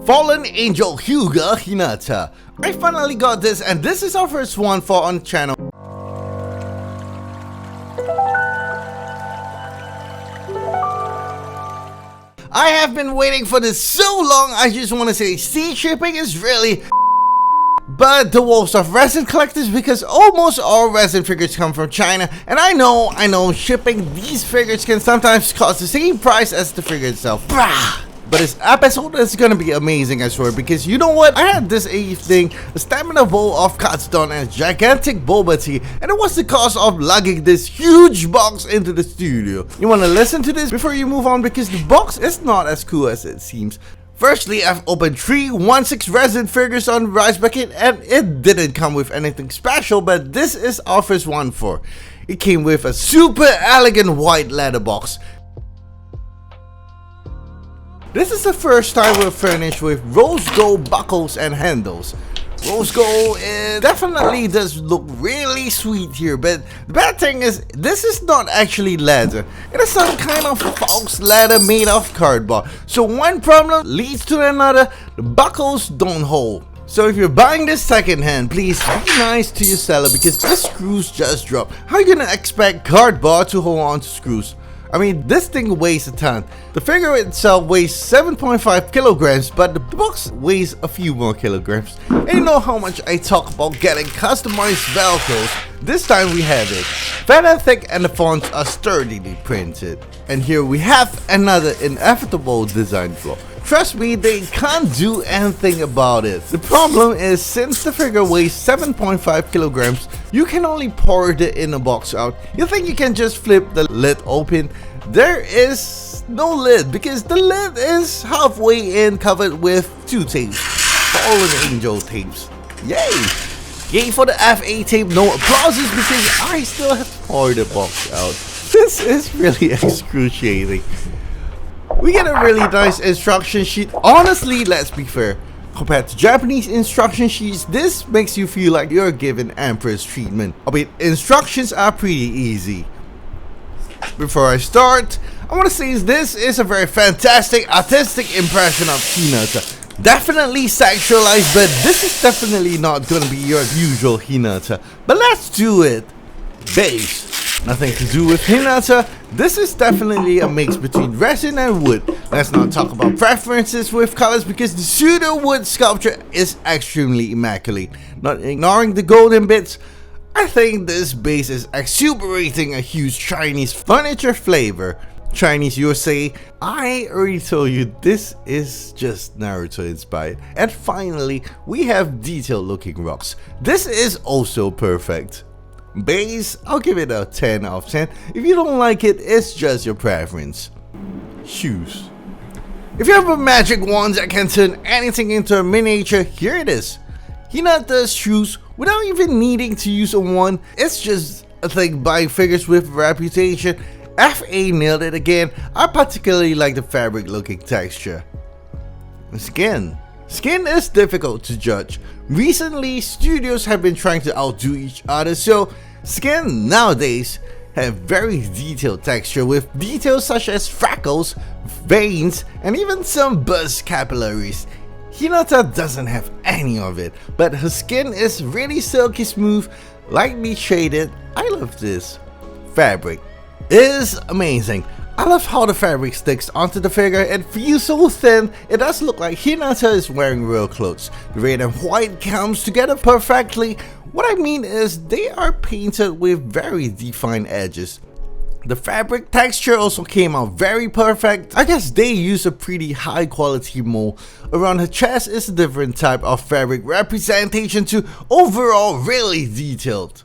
Fallen Angel Hyuga Hinata. I finally got this, and this is our first one for on the channel. I have been waiting for this so long. I just want to say sea shipping is really but the woes of resin collectors, because almost all resin figures come from China, and I know shipping these figures can sometimes cost the same price as the figure itself. But this episode is gonna be amazing, I swear, because you know what? I had this evening a stamina bowl of katsudon and gigantic boba tea, and it was the cost of lugging this huge box into the studio. You wanna listen to this before you move on, because the box is not as cool as it seems. Firstly, I've opened 3 1/6 resin figures on Rice Bucket, and it didn't come with anything special, but this is our first one for. It came with a super elegant white leather box. This is the first time we're furnished with rose gold buckles and handles. Rose gold definitely does look really sweet here, but the bad thing is this is not actually leather. It is some kind of false leather made of cardboard. So one problem leads to another. The buckles don't hold. So if you're buying this secondhand, please be nice to your seller, because the screws just dropped. How are you gonna expect cardboard to hold on to screws? I mean, this thing weighs a ton. The figure itself weighs 7.5 kilograms, but the box weighs a few more kilograms. And you know how much I talk about getting customized velcros. This time we have it. Fat and thick, and the fonts are sturdily printed. And here we have another inevitable design flaw. Trust me, they can't do anything about it. The problem is, since the figure weighs 7.5 kilograms, you can only pour the inner box out. You think you can just flip the lid open? There is no lid, because the lid is halfway in, covered with 2 tapes. Fallen Angel tapes. Yay! Yay for the FA tape. No applauses, because I still have to pour the box out. This is really excruciating. We get a really nice instruction sheet. Honestly, let's be fair. Compared to Japanese instruction sheets, this makes you feel like you're given Empress treatment. I mean, instructions are pretty easy. Before I start, I want to say this is a very fantastic artistic impression of Hinata. Definitely sexualized, but this is definitely not going to be your usual Hinata. But let's do it. Base. Nothing to do with Hinata. This is definitely a mix between resin and wood. Let's not talk about preferences with colors, because the pseudo wood sculpture is extremely immaculate. Not ignoring the golden bits, I think this base is exuberating a huge Chinese furniture flavor. Chinese USA, I already told you this is just Naruto inspired. And finally, we have detailed looking rocks. This is also perfect. Base, I'll give it a 10 out of 10. If you don't like it, it's just your preference. Shoes. If you have a magic wand that can turn anything into a miniature, here it is. Hinata's shoes, without even needing to use a wand. It's just a thing buying figures with reputation. FA nailed it again. I particularly like the fabric looking texture. Skin. Skin is difficult to judge. Recently, studios have been trying to outdo each other, so skin nowadays have very detailed texture, with details such as freckles, veins, and even some buzz capillaries. Hinata doesn't have any of it, but her skin is really silky smooth, lightly shaded. I love this. Fabric is amazing. I love how the fabric sticks onto the figure. It feels so thin, it does look like Hinata is wearing real clothes. The red and white comes together perfectly. What I mean is, they are painted with very defined edges. The fabric texture also came out very perfect. I guess they use a pretty high quality mold. Around her chest is a different type of fabric representation too. Overall, really detailed.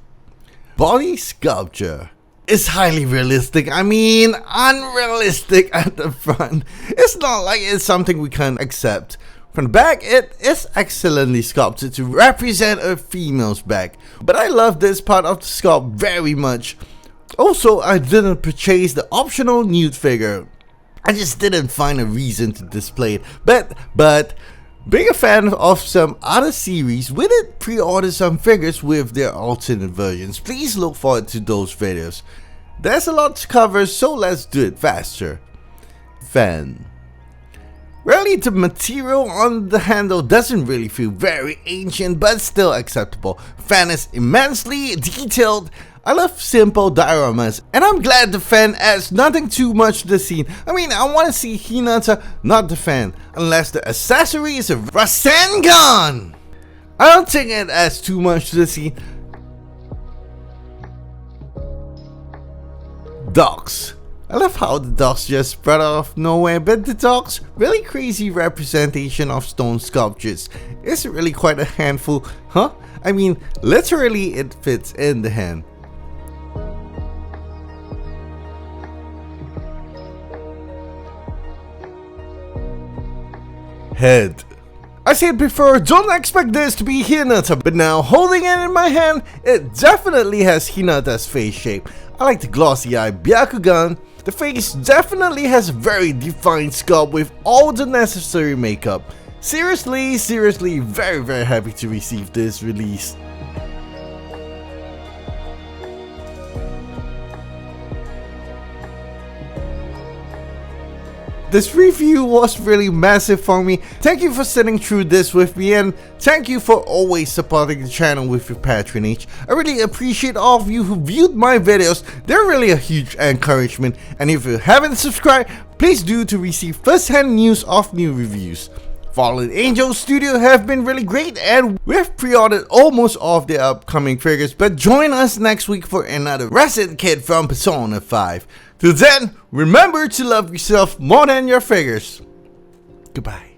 Body sculpture. It's highly realistic. I mean, unrealistic at the front. It's not like it's something we can accept. From the back, it is excellently sculpted to represent a female's back. But I love this part of the sculpt very much. Also, I didn't purchase the optional nude figure. I just didn't find a reason to display it. But being a fan of some other series, we did pre-order some figures with their alternate versions. Please look forward to those videos. There's a lot to cover, so let's do it faster. Fan. Really, the material on the handle doesn't really feel very ancient, but still acceptable. Fan is immensely detailed. I love simple dioramas, and I'm glad the fan adds nothing too much to the scene. I mean, I want to see Hinata, not the fan, unless the accessory is a Rasengan! I don't think it adds too much to the scene. Dogs. I love how the dogs just spread out of nowhere, but the dogs, really crazy representation of stone sculptures. It's really quite a handful, huh? I mean, literally it fits in the hand. Head. I said before, don't expect this to be Hinata, but now holding it in my hand, it definitely has Hinata's face shape. I like the glossy eye Byakugan. The face definitely has a very defined sculpt with all the necessary makeup. Seriously, very happy to receive this release. This review was really massive for me. Thank you for sitting through this with me, and thank you for always supporting the channel with your patronage. I really appreciate all of you who viewed my videos. They're really a huge encouragement, and if you haven't subscribed, please do to receive first-hand news of new reviews. Fallen Angel Studio have been really great, and we've pre-ordered almost all of their upcoming figures, but join us next week for another resin kit from Persona 5. Till then, remember to love yourself more than your figures. Goodbye.